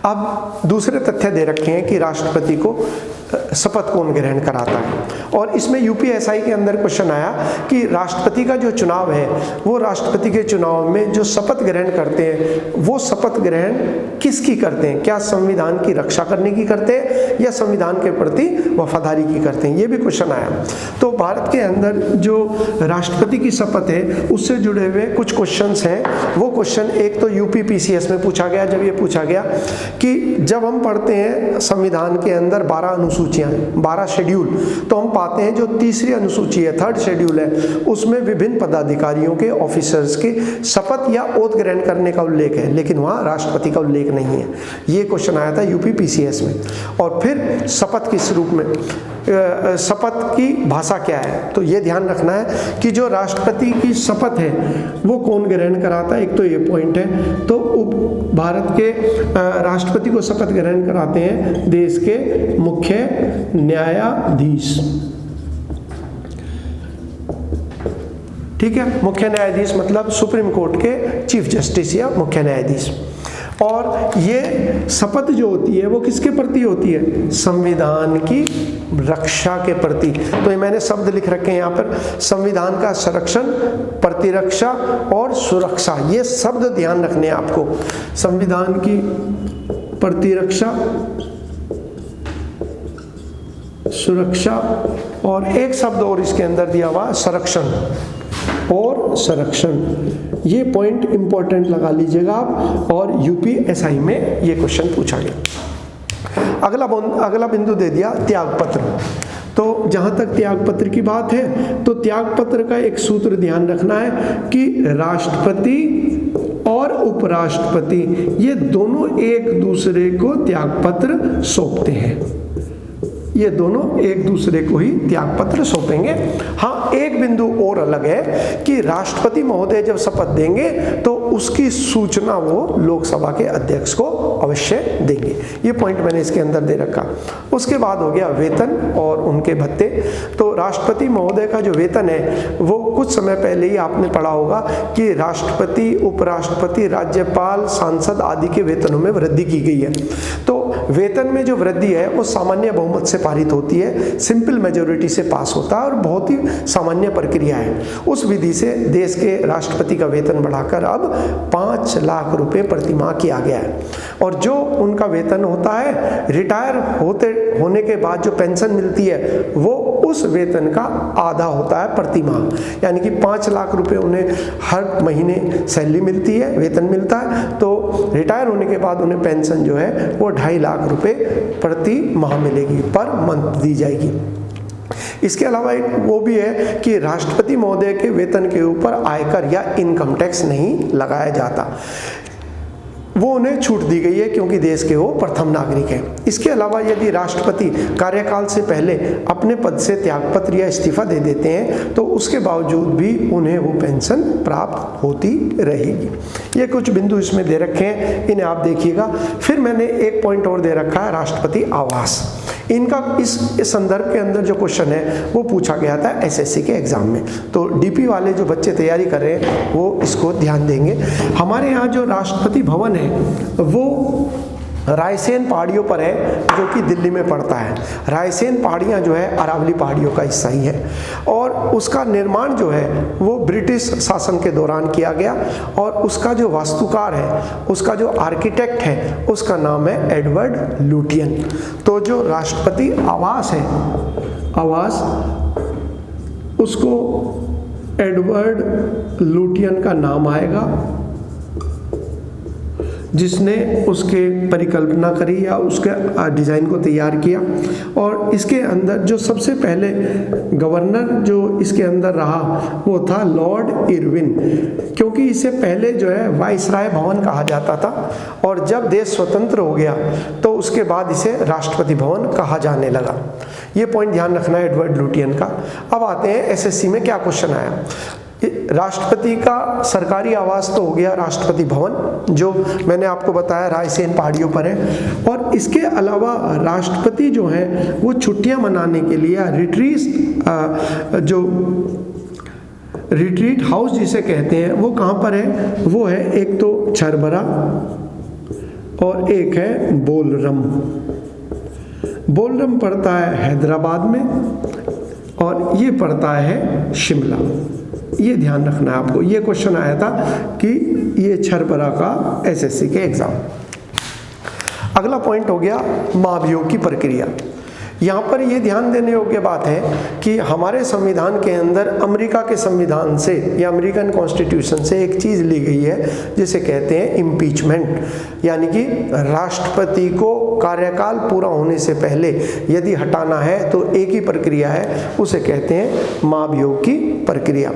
अब दूसरे तथ्य दे रखे हैं कि राष्ट्रपति को शपथ कौन ग्रहण कराता है, और इसमें यूपीएसआई के अंदर क्वेश्चन आया कि राष्ट्रपति का जो चुनाव है वो राष्ट्रपति के चुनाव में जो शपथ ग्रहण करते हैं वो शपथ ग्रहण किसकी करते हैं, क्या संविधान की रक्षा करने की करते हैं या संविधान के प्रति वफादारी की करते हैं, ये भी क्वेश्चन आया। तो भारत के अंदर जो राष्ट्रपति की शपथ है उससे जुड़े हुए कुछ क्वेश्चंस हैं। वो क्वेश्चन एक तो यूपीपीसीएस में पूछा गया, जब ये पूछा गया कि जब हम पढ़ते हैं संविधान के अंदर 12 अनुसूचियां, 12 शेड्यूल, तो हम पाते हैं जो तीसरी अनुसूची है, 3rd शेड्यूल है, उसमें विभिन्न पदाधिकारियों के, ऑफिसर्स के शपथ या ओथ ग्रहण करने का उल्लेख है, लेकिन वहाँ राष्ट्रपति का उल्लेख नहीं है। ये क्वेश्चन आया था यूपीपीसीएस में। और फिर शपथ किस रूप में, शपथ की भाषा क्या है, तो ये ध्यान रखना है कि जो राष्ट्रपति की शपथ है वो कौन ग्रहण कराता है, एक तो ये पॉइंट है। तो भारत के राष्ट्रपति को शपथ ग्रहण कराते हैं देश के मुख्य न्यायाधीश, ठीक है। मुख्य न्यायाधीश मतलब सुप्रीम कोर्ट के चीफ जस्टिस या मुख्य न्यायाधीश। और ये शपथ जो होती है वो किसके प्रति होती है, संविधान की रक्षा के प्रति। तो ये मैंने शब्द लिख रखे हैं यहाँ पर, संविधान का संरक्षण, प्रतिरक्षा और सुरक्षा, ये शब्द ध्यान रखने हैं आपको। संविधान की प्रतिरक्षा, सुरक्षा, और एक शब्द और इसके अंदर दिया हुआ संरक्षण और संरक्षण। ये पॉइंट इंपॉर्टेंट लगा लीजिएगा आप, और यूपीएसआई में ये क्वेश्चन पूछा गया। अगला बिंदु दे दिया त्यागपत्र। तो जहाँ तक त्यागपत्र की बात है तो त्यागपत्र का एक सूत्र ध्यान रखना है कि राष्ट्रपति और उपराष्ट्रपति ये दोनों एक दूसरे को त्यागपत्र सौंपते हैं, ये दोनों एक दूसरे को ही त्यागपत्र सौंपेंगे। हाँ, एक बिंदु और अलग है कि राष्ट्रपति महोदय जब शपथ देंगे तो उसकी सूचना वो लोकसभा के अध्यक्ष को अवश्य देंगे। ये पॉइंट मैंने इसके अंदर दे रखा। उसके बाद हो गया वेतन और उनके भत्ते। तो राष्ट्रपति महोदय का जो वेतन है वो कुछ समय पहले ही आपने पढ़ा होगा कि राष्ट्रपति, उपराष्ट्रपति, राज्यपाल, सांसद आदि के वेतनों में वृद्धि की गई है। तो वेतन में जो वृद्धि है वो सामान्य बहुमत से पारित होती है, सिंपल मेजोरिटी से पास होता है और बहुत ही सामान्य प्रक्रिया है। उस विधि से देश के राष्ट्रपति का वेतन बढ़ाकर अब 5 लाख रुपए प्रति माह किया गया है। और जो उनका वेतन होता है, रिटायर होने के बाद जो पेंशन मिलती है वो उस वेतन का आधा होता है प्रति माह, यानी कि 5 लाख रुपए उन्हें हर महीने सैलरी मिलती है, वेतन मिलता है। तो रिटायर होने के बाद उन्हें पेंशन जो है वो 2.5 लाख रुपए प्रति माह मिलेगी, पर मंथ दी जाएगी। इसके अलावा एक वो भी है कि राष्ट्रपति महोदय के वेतन के ऊपर आयकर या इनकम टैक्स नहीं लगाया जाता, वो उन्हें छूट दी गई है क्योंकि देश के वो प्रथम नागरिक हैं। इसके अलावा यदि राष्ट्रपति कार्यकाल से पहले अपने पद से त्यागपत्र या इस्तीफा दे देते हैं तो उसके बावजूद भी उन्हें वो पेंशन प्राप्त होती रहेगी। ये कुछ बिंदु इसमें दे रखे हैं, इन्हें आप देखिएगा। फिर मैंने एक पॉइंट और दे रखा है, राष्ट्रपति आवास। इनका इस संदर्भ के अंदर जो क्वेश्चन है वो पूछा गया था एसएससी के एग्जाम में। तो डीपी वाले जो बच्चे तैयारी कर रहे हैं वो इसको ध्यान देंगे। हमारे यहाँ जो राष्ट्रपति भवन है वो रायसेन पहाड़ियों पर है, जो कि दिल्ली में पड़ता है। रायसेन पहाड़ियाँ जो है अरावली पहाड़ियों का हिस्सा ही है, और उसका निर्माण जो है वो ब्रिटिश शासन के दौरान किया गया, और उसका जो वास्तुकार है, उसका जो आर्किटेक्ट है, उसका नाम है एडवर्ड लुटियन। तो जो राष्ट्रपति आवास है, आवास, उसको एडवर्ड लुटियन का नाम आएगा, जिसने उसके परिकल्पना करी या उसके डिज़ाइन को तैयार किया। और इसके अंदर जो सबसे पहले गवर्नर जो इसके अंदर रहा वो था लॉर्ड इरविन, क्योंकि इसे पहले जो है वाइसराय भवन कहा जाता था, और जब देश स्वतंत्र हो गया तो उसके बाद इसे राष्ट्रपति भवन कहा जाने लगा। ये पॉइंट ध्यान रखना है एडवर्ड लुटियन का। अब आते हैं एसएससी में क्या क्वेश्चन आया। राष्ट्रपति का सरकारी आवास तो हो गया राष्ट्रपति भवन, जो मैंने आपको बताया रायसेन पहाड़ियों पर है। और इसके अलावा राष्ट्रपति जो है वो छुट्टियां मनाने के लिए रिट्रीट हाउस जिसे कहते हैं वो कहाँ पर है, वो है एक तो छरबरा और एक है बोलरम। बोलरम पड़ता है हैदराबाद में और ये पड़ता है शिमला। ये ध्यान रखना है आपको, ये क्वेश्चन आया था कि ये छरबरा का एसएससी के एग्जाम। अगला पॉइंट हो गया महाभियोग की प्रक्रिया। यहाँ पर ये ध्यान देने योग्य बात है कि हमारे संविधान के अंदर अमेरिका के संविधान से या अमेरिकन कॉन्स्टिट्यूशन से एक चीज़ ली गई है जिसे कहते हैं इम्पीचमेंट, यानी कि राष्ट्रपति को कार्यकाल पूरा होने से पहले यदि हटाना है तो एक ही प्रक्रिया है, उसे कहते हैं महाभियोग की प्रक्रिया।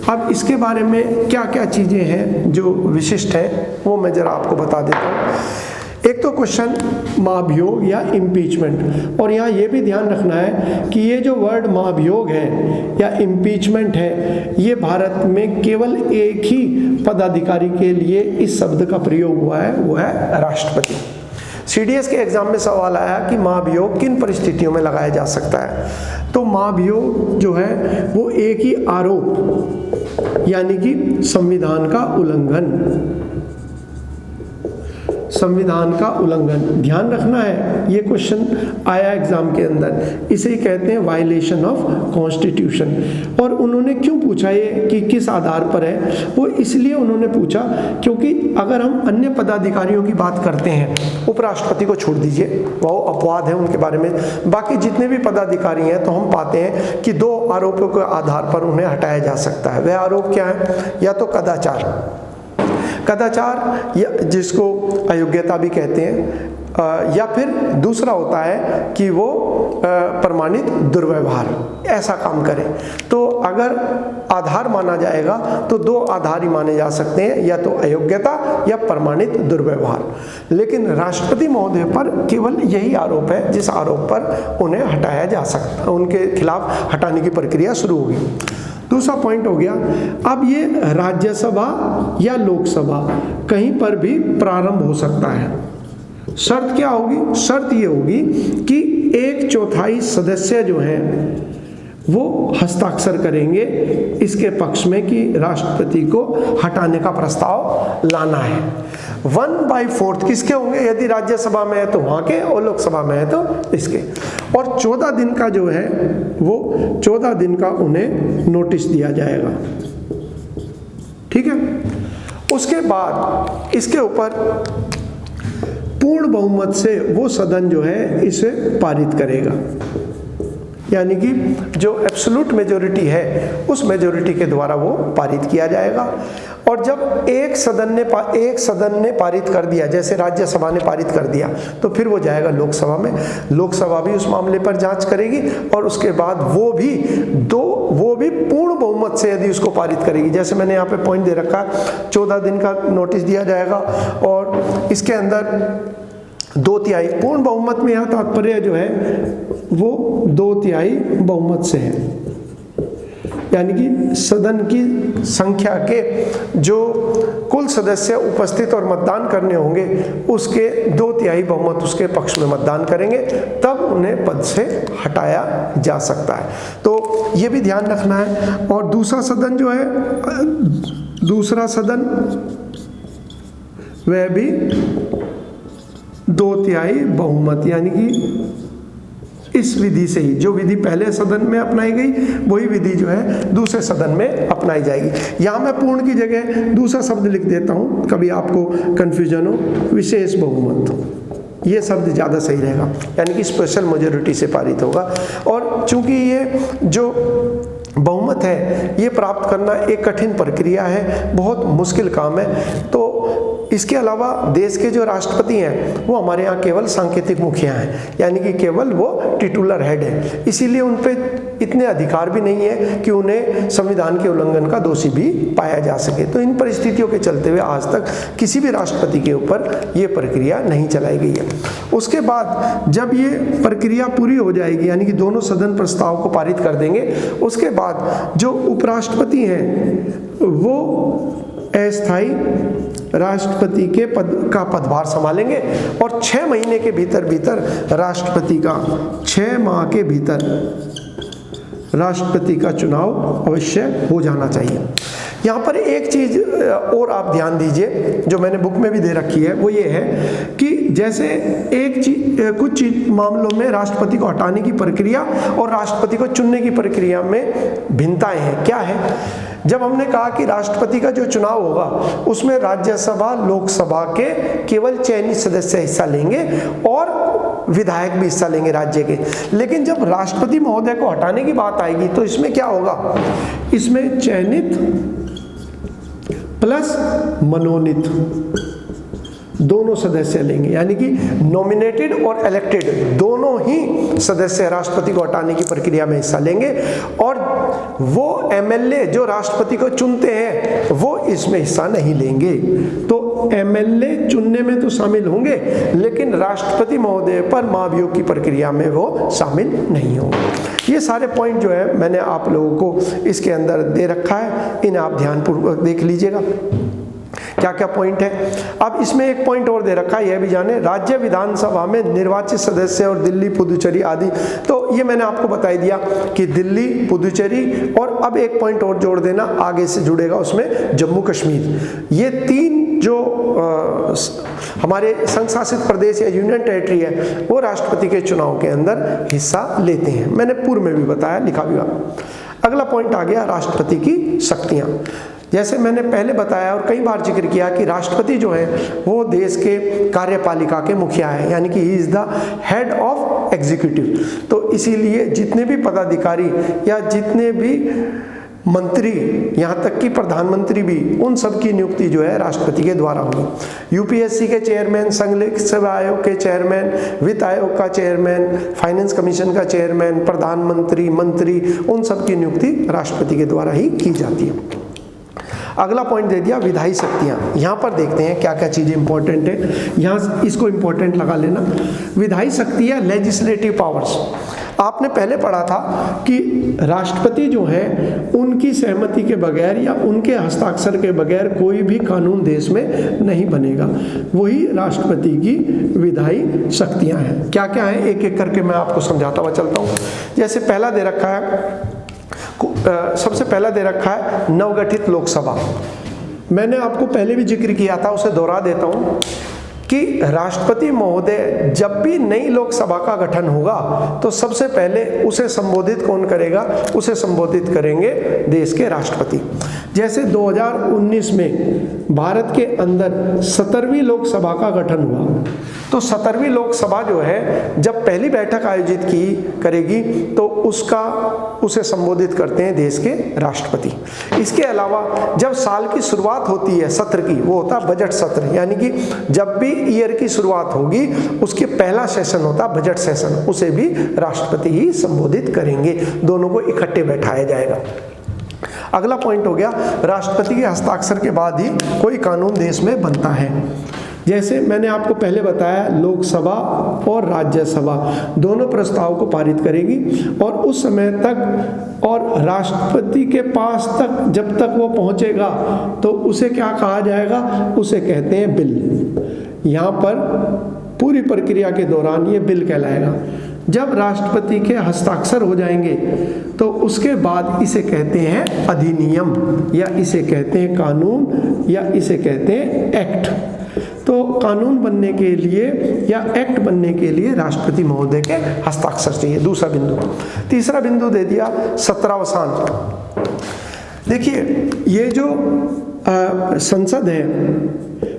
अब इसके बारे में क्या क्या चीज़ें हैं जो विशिष्ट हैं वो मैं ज़रा आपको बता देता हूँ। एक तो क्वेश्चन महाभियोग या इम्पीचमेंट, और यहाँ ये भी ध्यान रखना है कि ये जो वर्ड महाभियोग है या इम्पीचमेंट है, ये भारत में केवल एक ही पदाधिकारी के लिए इस शब्द का प्रयोग हुआ है, वो है राष्ट्रपति। सीडीएस के एग्जाम में सवाल आया कि महाभियोग किन परिस्थितियों में लगाया जा सकता है, तो महाभियोग जो है वो एक ही आरोप यानी कि संविधान का उल्लंघन, संविधान का उल्लंघन, ध्यान रखना है, ये क्वेश्चन आया एग्जाम के अंदर, इसे ही कहते हैं वायलेशन ऑफ कॉन्स्टिट्यूशन। और उन्होंने क्यों पूछा ये कि किस आधार पर है, वो इसलिए उन्होंने पूछा क्योंकि अगर हम अन्य पदाधिकारियों की बात करते हैं, उपराष्ट्रपति को छोड़ दीजिए, वो अपवाद है उनके बारे में, बाकी जितने भी पदाधिकारी हैं तो हम पाते हैं कि दो आरोपों के आधार पर उन्हें हटाया जा सकता है। वह आरोप क्या है, या तो कदाचार, कदाचार या जिसको अयोग्यता भी कहते हैं, या फिर दूसरा होता है कि वो प्रमाणित दुर्व्यवहार, ऐसा काम करें। तो अगर आधार माना जाएगा तो दो आधार ही माने जा सकते हैं, या तो अयोग्यता या प्रमाणित दुर्व्यवहार। लेकिन राष्ट्रपति महोदय पर केवल यही आरोप है जिस आरोप पर उन्हें हटाया जा सकता, उनके खिलाफ हटाने की प्रक्रिया शुरू होगी। दूसरा पॉइंट हो गया, अब ये राज्यसभा या लोकसभा कहीं पर भी प्रारंभ हो सकता है। शर्त क्या होगी, शर्त ये होगी कि 1/4 सदस्य जो हैं वो हस्ताक्षर करेंगे इसके पक्ष में कि राष्ट्रपति को हटाने का प्रस्ताव लाना है। 1/4 किसके होंगे, यदि राज्यसभा में है तो वहां के और लोकसभा में है तो इसके। और 14 दिन का जो है वो 14 दिन का उन्हें नोटिस दिया जाएगा, ठीक है। उसके बाद इसके ऊपर पूर्ण बहुमत से वो सदन जो है इसे पारित करेगा, यानी कि जो एब्सोल्यूट मेजॉरिटी है उस मेजॉरिटी के द्वारा वो पारित किया जाएगा। और जब एक सदन ने पारित कर दिया, जैसे राज्यसभा ने पारित कर दिया, तो फिर वो जाएगा लोकसभा में, लोकसभा भी उस मामले पर जांच करेगी और उसके बाद वो भी पूर्ण बहुमत से यदि उसको पारित करेगी। जैसे मैंने यहाँ पे पॉइंट दे रखा, 14 दिन का नोटिस दिया जाएगा और इसके अंदर 2/3 पूर्ण बहुमत में, यहाँ तात्पर्य जो है वो 2/3 बहुमत से है, यानी कि सदन की संख्या के जो कुल सदस्य उपस्थित और मतदान करने होंगे उसके 2/3 बहुमत उसके पक्ष में मतदान करेंगे, तब उन्हें पद से हटाया जा सकता है। तो ये भी ध्यान रखना है। और दूसरा सदन जो है, दूसरा सदन वह भी 2/3 बहुमत, यानी कि इस विधि से ही, जो विधि पहले सदन में अपनाई गई वही विधि जो है दूसरे सदन में अपनाई जाएगी। यहाँ मैं पूर्ण की जगह दूसरा शब्द लिख देता हूँ, कभी आपको कंफ्यूजन हो, विशेष बहुमत, ये शब्द ज़्यादा सही रहेगा, यानी कि स्पेशल मेजॉरिटी से पारित होगा। और चूंकि ये जो बहुमत है ये प्राप्त करना एक कठिन प्रक्रिया है, बहुत मुश्किल काम है। तो इसके अलावा देश के जो राष्ट्रपति हैं वो हमारे यहाँ केवल सांकेतिक मुखिया हैं, यानी कि केवल वो टिटुलर हेड है, इसीलिए उन पे इतने अधिकार भी नहीं है कि उन्हें संविधान के उल्लंघन का दोषी भी पाया जा सके। तो इन परिस्थितियों के चलते हुए आज तक किसी भी राष्ट्रपति के ऊपर ये प्रक्रिया नहीं चलाई गई है। उसके बाद जब ये प्रक्रिया पूरी हो जाएगी, यानी कि दोनों सदन प्रस्ताव को पारित कर देंगे, उसके बाद जो उपराष्ट्रपति हैं वो अस्थायी राष्ट्रपति के पद का पदभार संभालेंगे और 6 महीने के भीतर राष्ट्रपति का 6 माह के भीतर राष्ट्रपति का चुनाव अवश्य हो जाना चाहिए। यहाँ पर एक चीज और आप ध्यान दीजिए जो मैंने बुक में भी दे रखी है, वो ये है कि जैसे कुछ मामलों में राष्ट्रपति को हटाने की प्रक्रिया और राष्ट्रपति को चुनने की प्रक्रिया में भिन्नताएं हैं। क्या है? जब हमने कहा कि राष्ट्रपति का जो चुनाव होगा उसमें राज्यसभा लोकसभा के केवल चयनित सदस्य हिस्सा लेंगे और विधायक भी हिस्सा लेंगे राज्य के, लेकिन जब राष्ट्रपति महोदय को हटाने की बात आएगी तो इसमें क्या होगा? इसमें चयनित प्लस मनोनीत दोनों सदस्य लेंगे, यानी कि नॉमिनेटेड और इलेक्टेड दोनों ही सदस्य राष्ट्रपति को हटाने की प्रक्रिया में हिस्सा लेंगे और वो एमएलए जो राष्ट्रपति को चुनते हैं वो इसमें हिस्सा नहीं लेंगे। तो एमएलए चुनने में तो शामिल होंगे लेकिन राष्ट्रपति महोदय पर महाभियोग की प्रक्रिया में वो शामिल नहीं होंगे। ये सारे पॉइंट जो है मैंने आप लोगों को इसके अंदर दे रखा है, इन्हें आप ध्यानपूर्वक देख लीजिएगा क्या क्या पॉइंट है। अब इसमें एक पॉइंट और दे रखा है, यह भी जाने राज्य विधानसभा में निर्वाचित सदस्य और दिल्ली, पुदुचेरी आदि। तो ये मैंने आपको बता दिया कि दिल्ली, पुदुचेरी और अब एक पॉइंट और जोड़ देना आगे से जुड़ेगा उसमें जम्मू कश्मीर। ये तीन जो हमारे संघ शासित प्रदेश या यूनियन टेरिटरी है वो राष्ट्रपति के चुनाव के अंदर हिस्सा लेते हैं। मैंने पूर्व में भी बताया, लिखा भी हुआ। अगला पॉइंट आ गया राष्ट्रपति की शक्तियां। जैसे मैंने पहले बताया और कई बार जिक्र किया कि राष्ट्रपति जो है वो देश के कार्यपालिका के मुखिया है, यानी कि he is the head of executive. तो इसीलिए जितने भी पदाधिकारी या जितने भी मंत्री, यहाँ तक कि प्रधानमंत्री भी, उन सब की नियुक्ति जो है राष्ट्रपति के द्वारा होगी। यूपीएससी के चेयरमैन, संघ लोक सेवा आयोग के चेयरमैन, वित्त आयोग का चेयरमैन, फाइनेंस कमीशन का चेयरमैन, प्रधानमंत्री, मंत्री, उन सब की नियुक्ति राष्ट्रपति के द्वारा ही की जाती है। अगला पॉइंट दे दिया विधायी शक्तियां। यहाँ पर देखते हैं क्या क्या चीजें इंपॉर्टेंट है, यहाँ इसको इंपॉर्टेंट लगा लेना। विधायी शक्तियां लेजिस्लेटिव पावर्स। आपने पहले पढ़ा था कि राष्ट्रपति जो है उनकी सहमति के बगैर या उनके हस्ताक्षर के बगैर कोई भी कानून देश में नहीं बनेगा। वही राष्ट्रपति की विधायी शक्तियां हैं। क्या क्या है एक एक करके मैं आपको समझाता हुआ चलता हूँ। जैसे पहला दे रखा है, सबसे पहला दे रखा है नवगठित लोकसभा। मैंने आपको पहले भी जिक्र किया था, उसे दोहरा देता हूं कि राष्ट्रपति महोदय जब भी नई लोकसभा का गठन होगा तो सबसे पहले उसे संबोधित कौन करेगा? उसे संबोधित करेंगे देश के राष्ट्रपति। जैसे 2019 में भारत के अंदर 17वीं लोकसभा का गठन हुआ, तो 17वीं लोकसभा जो है जब पहली बैठक आयोजित करेगी तो उसे संबोधित करते हैं देश के राष्ट्रपति। इसके अलावा जब साल की शुरुआत होती है सत्र की, वो होता है बजट सत्र, यानी कि जब भी ईयर की शुरुआत होगी उसके पहला सेशन होता है बजट सेशन, उसे भी राष्ट्रपति ही संबोधित करेंगे। दोनों को इकट्ठे बैठाया जाएगा। अगला पॉइंट हो गया राष्ट्रपति के हस्ताक्षर के बाद ही कोई कानून देश में बनता है। जैसे मैंने आपको पहले बताया लोकसभा और राज्यसभा दोनों प्रस्ताव को पारित करेगी और उस समय तक और राष्ट्रपति के पास तक जब तक वो पहुंचेगा तो उसे क्या कहा जाएगा? उसे कहते हैं बिल। यहाँ पर पूरी प्रक्रिया के दौरान ये बिल कहलाएगा। जब राष्ट्रपति के हस्ताक्षर हो जाएंगे तो उसके बाद इसे कहते हैं अधिनियम, या इसे कहते हैं कानून, या इसे कहते हैं एक्ट। तो कानून बनने के लिए या एक्ट बनने के लिए राष्ट्रपति महोदय के हस्ताक्षर चाहिए। दूसरा बिंदु। तीसरा बिंदु दे दिया सत्रावसान। देखिए ये जो संसद है,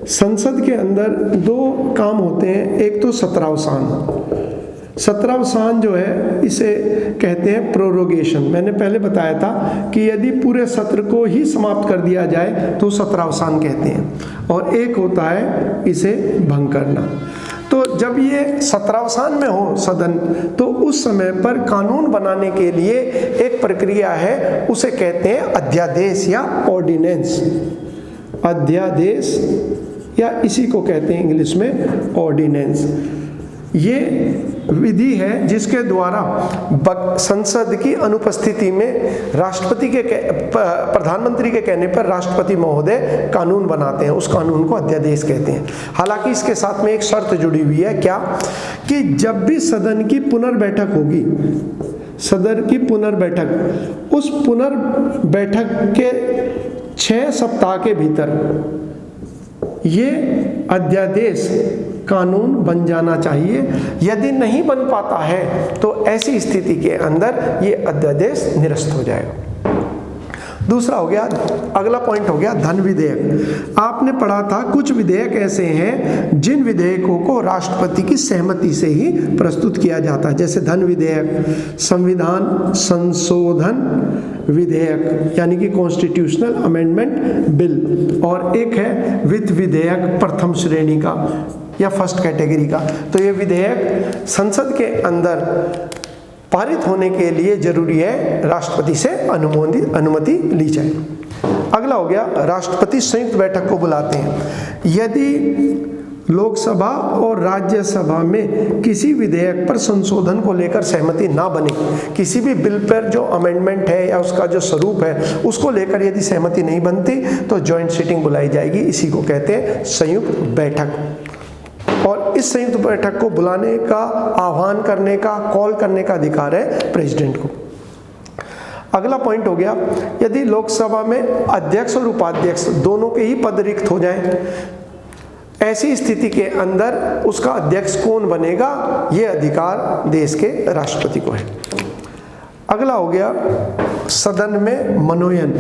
संसद के अंदर दो काम होते हैं। एक तो सत्रावसान। सत्रावसान जो है इसे कहते हैं प्रोरोगेशन। मैंने पहले बताया था कि यदि पूरे सत्र को ही समाप्त कर दिया जाए तो सत्रावसान कहते हैं, और एक होता है इसे भंग करना। तो जब ये सत्रावसान में हो सदन तो उस समय पर कानून बनाने के लिए एक प्रक्रिया है, उसे कहते हैं अध्यादेश या ऑर्डिनेंस। अध्यादेश या इसी को कहते हैं इंग्लिश में ऑर्डिनेंस। ये विधि है जिसके द्वारा संसद की अनुपस्थिति में राष्ट्रपति के प्रधानमंत्री के कहने पर राष्ट्रपति महोदय कानून बनाते हैं। उस कानून को अध्यादेश कहते हैं। हालांकि इसके साथ में एक शर्त जुड़ी हुई है, क्या? कि जब भी सदन की पुनर्बैठक होगी, सदन की पुनर्बैठक, उस पुनर्बैठक के 6 सप्ताह के भीतर ये अध्यादेश कानून बन जाना चाहिए। यदि नहीं बन पाता है तो ऐसी स्थिति के अंदर ये अध्यादेश निरस्त हो जाएगा। दूसरा हो गया, अगला पॉइंट हो गया धन विधेयक। आपने पढ़ा था कुछ विधेयक ऐसे हैं जिन विधेयकों को राष्ट्रपति की सहमति से ही प्रस्तुत किया जाता है, जैसे धन विधेयक, संविधान संशोधन विधेयक यानी कि कॉन्स्टिट्यूशनल अमेंडमेंट बिल, और एक है वित्त विधेयक प्रथम श्रेणी का या फर्स्ट कैटेगरी का। तो ये विधेयक संसद के अंदर पारित होने के लिए जरूरी है राष्ट्रपति से अनुमति ली जाए। अगला हो गया, राष्ट्रपति संयुक्त बैठक को बुलाते हैं। यदि लोकसभा और राज्यसभा में किसी विधेयक पर संशोधन को लेकर सहमति ना बने, किसी भी बिल पर जो अमेंडमेंट है या उसका जो स्वरूप है उसको लेकर यदि सहमति नहीं बनती तो ज्वाइंट सिटिंग बुलाई जाएगी। इसी को कहते हैं संयुक्त बैठक। और इस संयुक्त बैठक को बुलाने का, आह्वान करने का, कॉल करने का अधिकार है प्रेसिडेंट को। अगला पॉइंट हो गया, यदि लोकसभा में अध्यक्ष और उपाध्यक्ष दोनों के ही पद रिक्त हो जाएं, ऐसी स्थिति के अंदर उसका अध्यक्ष कौन बनेगा, ये अधिकार देश के राष्ट्रपति को है। अगला हो गया, सदन में मनोनयन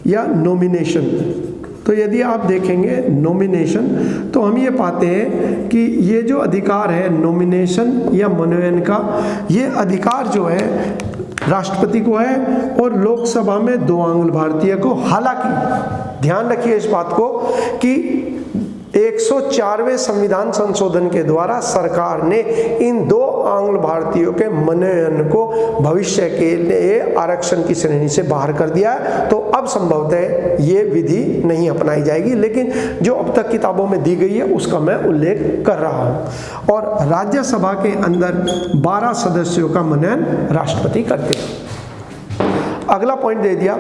या नॉमिनेशन। तो यदि आप देखेंगे नॉमिनेशन, तो हम ये पाते हैं कि ये जो अधिकार है नॉमिनेशन या मनोनयन का, ये अधिकार जो है राष्ट्रपति को है और लोकसभा में 2 आंग्ल भारतीय को। हालांकि ध्यान रखिए इस बात को कि 104वें संविधान संशोधन के द्वारा सरकार ने इन 2 आंग्ल भारतीयों के मनोनयन को भविष्य के लिए आरक्षण की श्रेणी से बाहर कर दिया है। तो अब संभवतः ये विधि नहीं अपनाई जाएगी, लेकिन जो अब तक किताबों में दी गई है उसका मैं उल्लेख कर रहा हूँ। और राज्यसभा के अंदर 12 सदस्यों का मनोनयन राष्ट्रपति करते हैं। अगला पॉइंट दे दिया,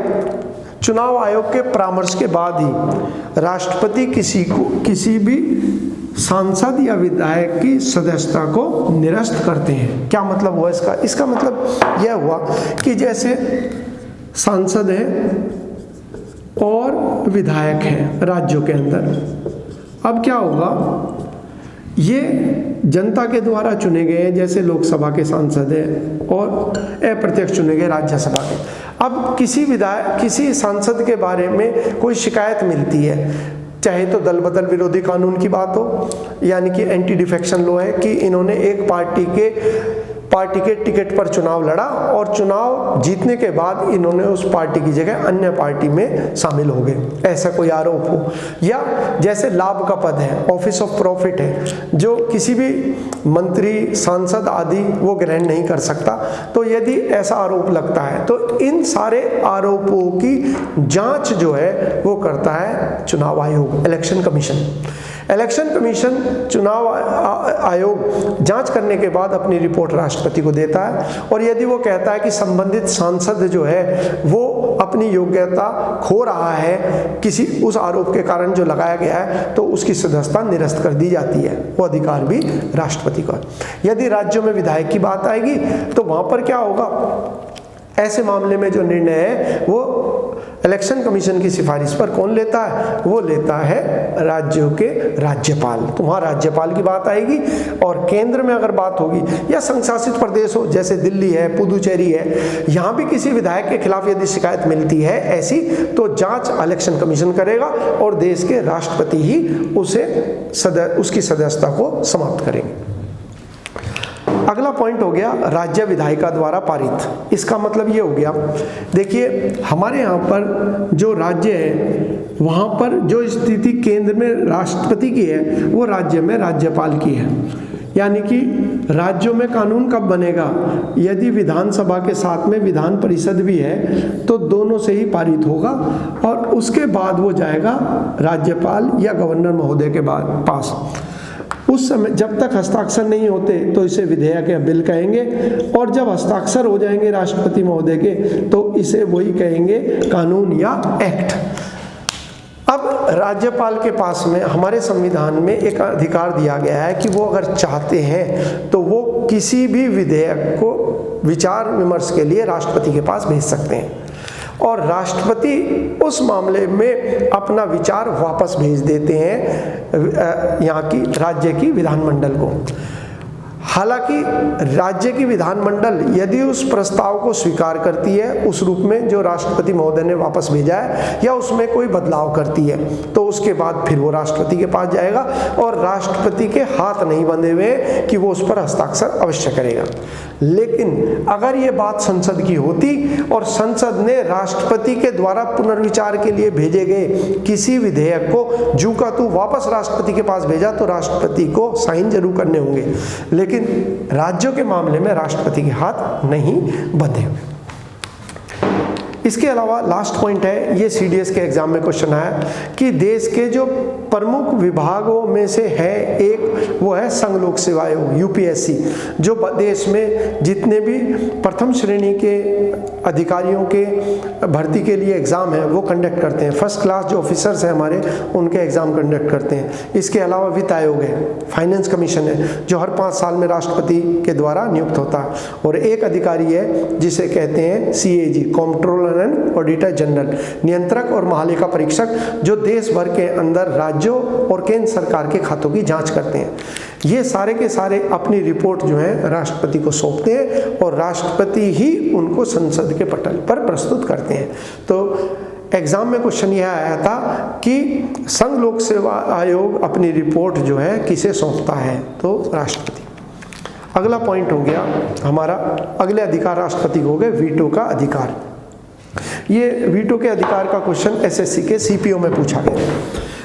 चुनाव आयोग के परामर्श के बाद ही राष्ट्रपति किसी भी सांसद या विधायक की सदस्यता को निरस्त करते हैं। क्या मतलब हुआ इसका? इसका मतलब यह हुआ कि जैसे सांसद हैं और विधायक हैं राज्यों के अंदर, अब क्या होगा, ये जनता के द्वारा चुने गए हैं, जैसे लोकसभा के सांसद हैं और अप्रत्यक्ष चुने गए राज्यसभा के। अब किसी सांसद के बारे में कोई शिकायत मिलती है, चाहे तो दल बदल विरोधी कानून की बात हो, यानी कि एंटी डिफेक्शन लॉ है कि इन्होंने एक पार्टी के टिकट पर चुनाव लड़ा और चुनाव जीतने के बाद इन्होंने उस पार्टी की जगह अन्य पार्टी में शामिल हो गए, ऐसा कोई आरोप हो। या जैसे लाभ का पद है, ऑफिस ऑफ प्रॉफिट है, जो किसी भी मंत्री, सांसद आदि वो ग्रहण नहीं कर सकता। तो यदि ऐसा आरोप लगता है तो इन सारे आरोपों की जांच जो है वो करता है चुनाव आयोग, इलेक्शन कमीशन। इलेक्शन कमीशन, चुनाव आयोग जांच करने के बाद अपनी रिपोर्ट राष्ट्रपति को देता है और यदि वो कहता है कि संबंधित सांसद जो है वो अपनी योग्यता खो रहा है किसी उस आरोप के कारण जो लगाया गया है, तो उसकी सदस्यता निरस्त कर दी जाती है। वो अधिकार भी राष्ट्रपति का। यदि राज्यों में विधायक की बात आएगी तो वहां पर क्या होगा, ऐसे मामले में जो निर्णय है वो इलेक्शन कमीशन की सिफारिश पर कौन लेता है, वो लेता है राज्यों के राज्यपाल। तो वहाँ राज्यपाल की बात आएगी। और केंद्र में अगर बात होगी या संघ शासित प्रदेश हो, जैसे दिल्ली है, पुदुचेरी है, यहाँ भी किसी विधायक के खिलाफ यदि शिकायत मिलती है ऐसी, तो जांच इलेक्शन कमीशन करेगा और देश के राष्ट्रपति ही उसकी सदस्यता को समाप्त करेंगे। अगला पॉइंट हो गया राज्य विधायिका द्वारा पारित। इसका मतलब ये हो गया, देखिए हमारे यहाँ पर जो राज्य है वहाँ पर जो स्थिति केंद्र में राष्ट्रपति की है वो राज्य में राज्यपाल की है। यानी कि राज्यों में कानून कब बनेगा, यदि विधानसभा के साथ में विधान परिषद भी है तो दोनों से ही पारित होगा और उसके बाद वो जाएगा राज्यपाल या गवर्नर महोदय के पास। उस समय जब तक हस्ताक्षर नहीं होते तो इसे विधेयक या बिल कहेंगे, और जब हस्ताक्षर हो जाएंगे राष्ट्रपति महोदय के तो इसे वही कहेंगे कानून या एक्ट। अब राज्यपाल के पास में हमारे संविधान में एक अधिकार दिया गया है कि वो अगर चाहते हैं तो वो किसी भी विधेयक को विचार विमर्श के लिए राष्ट्रपति के पास भेज सकते हैं। और राष्ट्रपति उस मामले में अपना विचार वापस भेज देते हैं यहाँ की राज्य की विधानमंडल को। हालांकि राज्य की विधानमंडल यदि उस प्रस्ताव को स्वीकार करती है उस रूप में जो राष्ट्रपति महोदय ने वापस भेजा है, या उसमें कोई बदलाव करती है, तो उसके बाद फिर वो राष्ट्रपति के पास जाएगा और राष्ट्रपति के हाथ नहीं बंधे हुए कि वो उस पर हस्ताक्षर अवश्य करेगा। लेकिन अगर ये बात संसद की होती और संसद ने राष्ट्रपति के द्वारा पुनर्विचार के लिए भेजे गए किसी विधेयक को जू का तू वापस राष्ट्रपति के पास भेजा तो राष्ट्रपति को साइन जरूर करने होंगे, लेकिन राज्यों के मामले में राष्ट्रपति के हाथ नहीं बंधे हुए। इसके अलावा लास्ट पॉइंट है, ये सीडीएस के एग्जाम में क्वेश्चन आया कि देश के जो प्रमुख विभागों में से है एक, वो है संघ लोक सेवा आयोग यूपीएससी, जो देश में जितने भी प्रथम श्रेणी के अधिकारियों के भर्ती के लिए एग्ज़ाम है वो कंडक्ट करते हैं। फर्स्ट क्लास जो ऑफिसर्स हैं हमारे उनके एग्ज़ाम कंडक्ट करते हैं। इसके अलावा वित्त आयोग है, फाइनेंस कमीशन है जो हर 5 साल में राष्ट्रपति के द्वारा नियुक्त होता है, और एक अधिकारी है जिसे कहते हैं CAG, controller and auditor general, नियंत्रक और महालेखा परीक्षक, जो देश भर के अंदर राज्यों और केंद्र सरकार के खातों की जांच करते हैं। ये सारे के सारे अपनी रिपोर्ट जो है राष्ट्रपति को सौंपते हैं और राष्ट्रपति ही उनको संसद के पटल पर प्रस्तुत करते हैं। तो एग्जाम में क्वेश्चन यह आया था कि संघ लोक सेवा आयोग अपनी रिपोर्ट जो है किसे सौंपता है, तो राष्ट्रपति। अगला पॉइंट हो गया हमारा, अगले अधिकार राष्ट्रपति को हो गए वीटो का अधिकार। ये वीटो के अधिकार का क्वेश्चन एसएससी के सीपीओ में पूछा गया।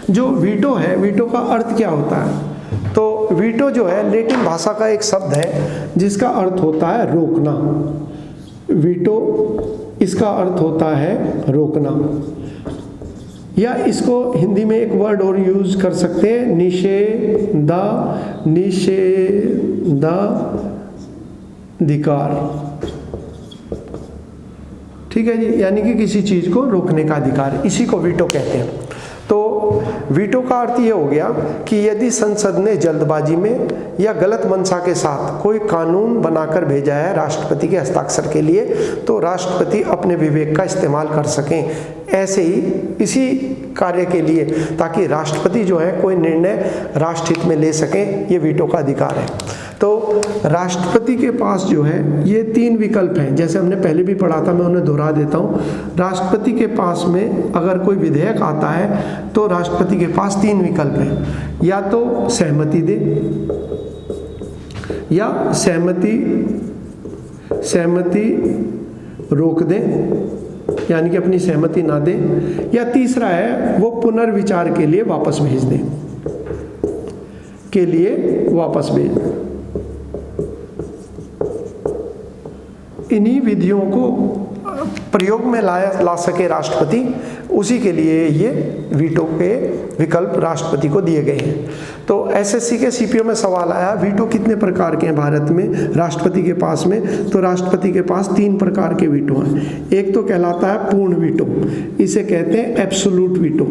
जो वीटो है, वीटो का अर्थ क्या होता है? तो वीटो जो है लैटिन भाषा का एक शब्द है जिसका अर्थ होता है रोकना। वीटो इसका अर्थ होता है रोकना, या इसको हिंदी में एक वर्ड और यूज कर सकते हैं, निषेधाधिकार। ठीक है जी, यानी कि किसी चीज को रोकने का अधिकार, इसी को वीटो कहते हैं। तो वीटो का अर्थ ये हो गया कि यदि संसद ने जल्दबाजी में या गलत मंशा के साथ कोई कानून बनाकर भेजा है राष्ट्रपति के हस्ताक्षर के लिए, तो राष्ट्रपति अपने विवेक का इस्तेमाल कर सकें ऐसे ही इसी कार्य के लिए, ताकि राष्ट्रपति जो है कोई निर्णय राष्ट्रहित में ले सकें, ये वीटो का अधिकार है। तो राष्ट्रपति के पास जो है ये 3 विकल्प हैं, जैसे हमने पहले भी पढ़ा था, मैं उन्हें दोहरा देता हूँ। राष्ट्रपति के पास में अगर कोई विधेयक आता है तो राष्ट्रपति के पास 3 विकल्प हैं, या तो सहमति दे, या सहमति रोक दे, यानी कि अपनी सहमति ना दे, या तीसरा है वो पुनर्विचार के लिए वापस भेज दे, इन्हीं विधियों को प्रयोग में ला सके राष्ट्रपति, उसी के लिए ये वीटो के विकल्प राष्ट्रपति को दिए गए हैं। तो एसएससी के सीपीओ में सवाल आया, वीटो कितने प्रकार के हैं भारत में राष्ट्रपति के पास में? तो राष्ट्रपति के पास 3 प्रकार के वीटो हैं। एक तो कहलाता है पूर्ण वीटो, इसे कहते हैं एब्सोल्यूट वीटो।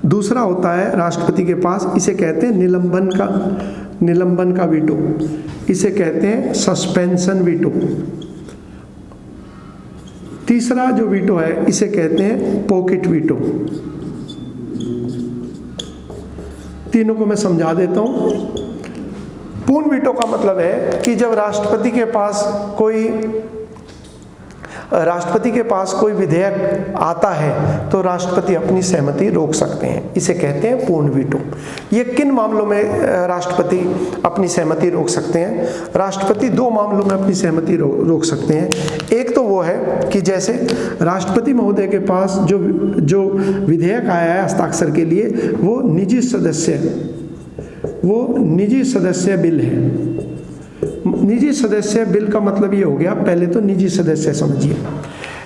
दूसरा होता है राष्ट्रपति के पास, इसे कहते हैं निलंबन का वीटो, इसे कहते हैं सस्पेंशन वीटो। तीसरा जो वीटो है इसे कहते हैं पॉकेट वीटो। तीनों को मैं समझा देता हूं। पूर्ण वीटो का मतलब है कि जब राष्ट्रपति के पास कोई विधेयक आता है तो राष्ट्रपति अपनी सहमति रोक सकते हैं, इसे कहते हैं पूर्ण वीटो। ये किन मामलों में राष्ट्रपति अपनी सहमति रोक सकते हैं? राष्ट्रपति 2 मामलों में अपनी सहमति रोक सकते हैं। एक तो वो है कि जैसे राष्ट्रपति महोदय के पास जो विधेयक आया है हस्ताक्षर के लिए, वो निजी सदस्य बिल है। निजी सदस्य बिल का मतलब ये हो गया, पहले तो निजी सदस्य समझिए,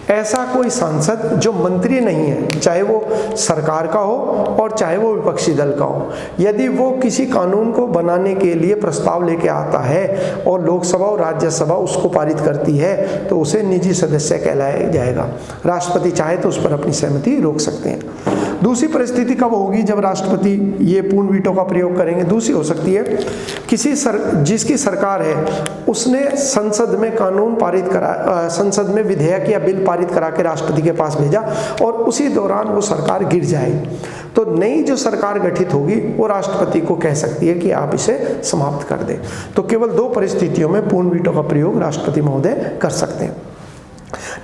ऐसा कोई सांसद जो मंत्री नहीं है, चाहे वो सरकार का हो और चाहे वो विपक्षी दल का हो, यदि वो किसी कानून को बनाने के लिए प्रस्ताव लेके आता है और लोकसभा और राज्यसभा उसको पारित करती है तो उसे निजी सदस्य कहलाया जाएगा। राष्ट्रपति चाहे तो उस पर अपनी सहमति रोक सकते हैं। दूसरी परिस्थिति कब होगी जब राष्ट्रपति ये पूर्ण वीटो का प्रयोग करेंगे? दूसरी हो सकती है जिसकी सरकार है उसने संसद में कानून पारित करा, संसद में विधेयक या बिल पारित करा के राष्ट्रपति के पास भेजा और उसी दौरान वो सरकार गिर जाए, तो नई जो सरकार गठित होगी वो राष्ट्रपति को कह सकती है कि आप इसे समाप्त कर दें। तो केवल 2 परिस्थितियों में पूर्ण वीटो का प्रयोग राष्ट्रपति महोदय कर सकते हैं।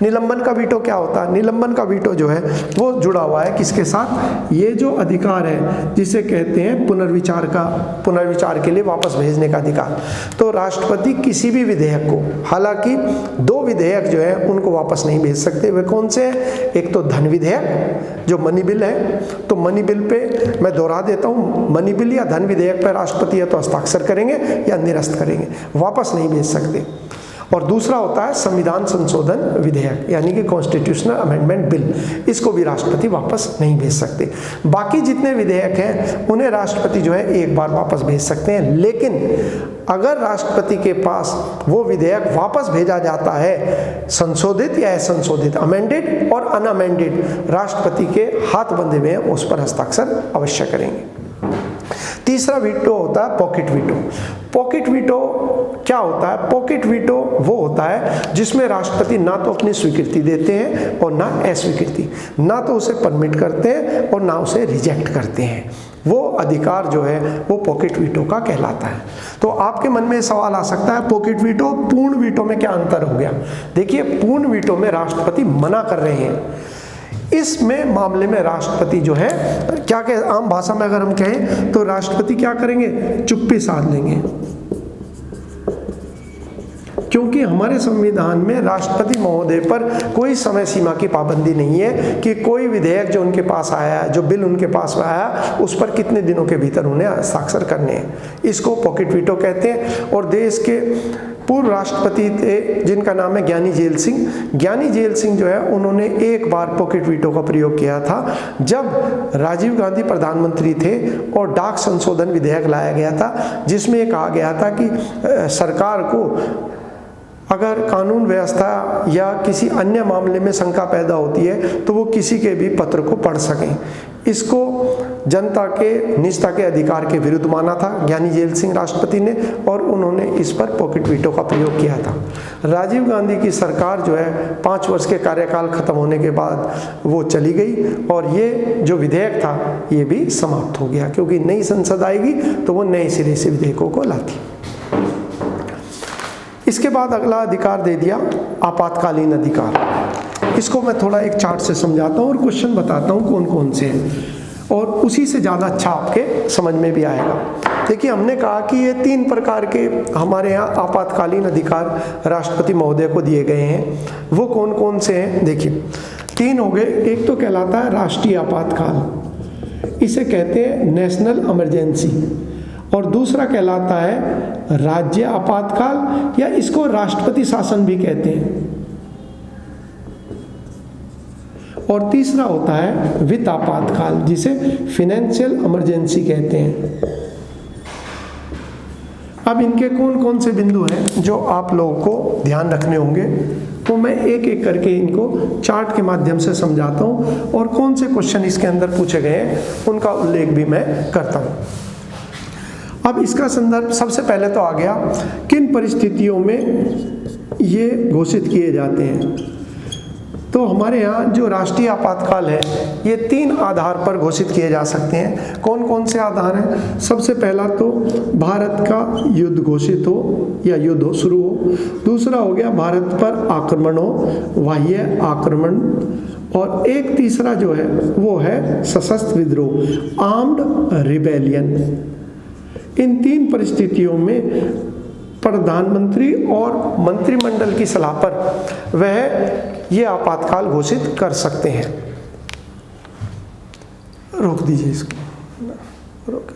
निलंबन का वीटो क्या होता है? निलंबन का वीटो जो है वो जुड़ा हुआ है किसके साथ? ये जो अधिकार है जिसे कहते हैं पुनर्विचार के लिए वापस भेजने का अधिकार। तो राष्ट्रपति किसी भी विधेयक को, हालांकि 2 विधेयक जो है उनको वापस नहीं भेज सकते। वे कौन से हैं? एक तो धन विधेयक जो मनी बिल है, तो मनी बिल पे मैं दोहरा देता हूँ, मनी बिल या धन विधेयक पर राष्ट्रपति या तो हस्ताक्षर करेंगे या निरस्त करेंगे, वापस नहीं भेज सकते। और दूसरा होता है संविधान संशोधन विधेयक यानी कि कॉन्स्टिट्यूशनल अमेंडमेंट बिल, इसको भी राष्ट्रपति वापस नहीं भेज सकते। बाकी जितने विधेयक हैं उन्हें राष्ट्रपति जो है एक बार वापस भेज सकते हैं, लेकिन अगर राष्ट्रपति के पास वो विधेयक वापस भेजा जाता है संशोधित या असंशोधित, अमेंडेड और अनअमेंडेड, राष्ट्रपति के हाथ बंधे हुए हैं, उस पर हस्ताक्षर अवश्य करेंगे। तीसरा वीटो होता है पॉकेट वीटो। पॉकेट वीटो क्या होता है? पॉकेट वीटो वो होता है जिसमें राष्ट्रपति ना तो अपनी स्वीकृति देते हैं और ना अस्वीकृति, ना तो उसे परमिट करते हैं और ना उसे रिजेक्ट करते हैं। वो अधिकार जो है वो पॉकेट वीटो का कहलाता है। तो आपके मन में सवाल आ सकता है पॉकेट वीटो पूर्ण वीटो में क्या अंतर हो गया? देखिए, पूर्ण वीटो में राष्ट्रपति मना कर रहे हैं, इसमें मामले में राष्ट्रपति जो है क्या कहे, आम भाषा में अगर हम कहें तो राष्ट्रपति क्या करेंगे? चुप्पी साध लेंगे, क्योंकि हमारे संविधान में राष्ट्रपति महोदय पर कोई समय सीमा की पाबंदी नहीं है कि कोई विधेयक जो उनके पास आया, जो बिल उनके पास आया, उस पर कितने दिनों के भीतर उन्हें हस्ताक्षर करने हैं। इसको पॉकेट वीटो कहते हैं। और देश के पूर्व राष्ट्रपति थे जिनका नाम है ज्ञानी जेल सिंह। ज्ञानी जेल सिंह जो है उन्होंने एक बार पॉकेट वीटो का प्रयोग किया था जब राजीव गांधी प्रधानमंत्री थे और डाक संशोधन विधेयक लाया गया था, जिसमें कहा गया था कि सरकार को अगर कानून व्यवस्था या किसी अन्य मामले में शंका पैदा होती है तो वो किसी के भी पत्र को पढ़ सकें। इसको जनता के निजता के अधिकार के विरुद्ध माना था ज्ञानी जेल सिंह राष्ट्रपति ने, और उन्होंने इस पर पॉकेट वीटो का प्रयोग किया था। राजीव गांधी की सरकार जो है 5 वर्ष के कार्यकाल खत्म होने के बाद वो चली गई और ये जो विधेयक था ये भी समाप्त हो गया, क्योंकि नई संसद आएगी तो वो नए सिरे से विधेयकों को लाती। इसके बाद अगला अधिकार दे दिया आपातकालीन अधिकार। इसको मैं थोड़ा एक चार्ट से समझाता हूँ और क्वेश्चन बताता हूँ कौन कौन से हैं, और उसी से ज़्यादा अच्छा आपके समझ में भी आएगा। देखिए, हमने कहा कि ये 3 प्रकार के हमारे यहाँ आपातकालीन अधिकार राष्ट्रपति महोदय को दिए गए हैं। वो कौन कौन से हैं? देखिए, 3 हो गए। एक तो कहलाता है राष्ट्रीय आपातकाल, इसे कहते हैं नेशनल इमरजेंसी, और दूसरा कहलाता है राज्य आपातकाल या इसको राष्ट्रपति शासन भी कहते हैं, और तीसरा होता है वित्त आपातकाल जिसे फाइनेंशियल इमरजेंसी कहते हैं। अब इनके कौन कौन से बिंदु हैं जो आप लोगों को ध्यान रखने होंगे, तो मैं एक एक करके इनको चार्ट के माध्यम से समझाता हूँ, और कौन से क्वेश्चन इसके अंदर पूछे गए हैं उनका उल्लेख भी मैं करता हूँ। अब इसका संदर्भ सबसे पहले तो आ गया किन परिस्थितियों में ये घोषित किए जाते हैं। तो हमारे यहाँ जो राष्ट्रीय आपातकाल है ये 3 आधार पर घोषित किए जा सकते हैं। कौन कौन से आधार हैं? सबसे पहला तो भारत का युद्ध घोषित हो या युद्ध हो शुरू हो, दूसरा हो गया भारत पर आक्रमण हो, बाह्य आक्रमण, और एक तीसरा जो है वो है सशस्त्र विद्रोह, आर्म्ड रिबेलियन। इन 3 परिस्थितियों में प्रधानमंत्री और मंत्रिमंडल की सलाह पर वह ये आपातकाल घोषित कर सकते हैं। रोक दीजिए इसको, रोक।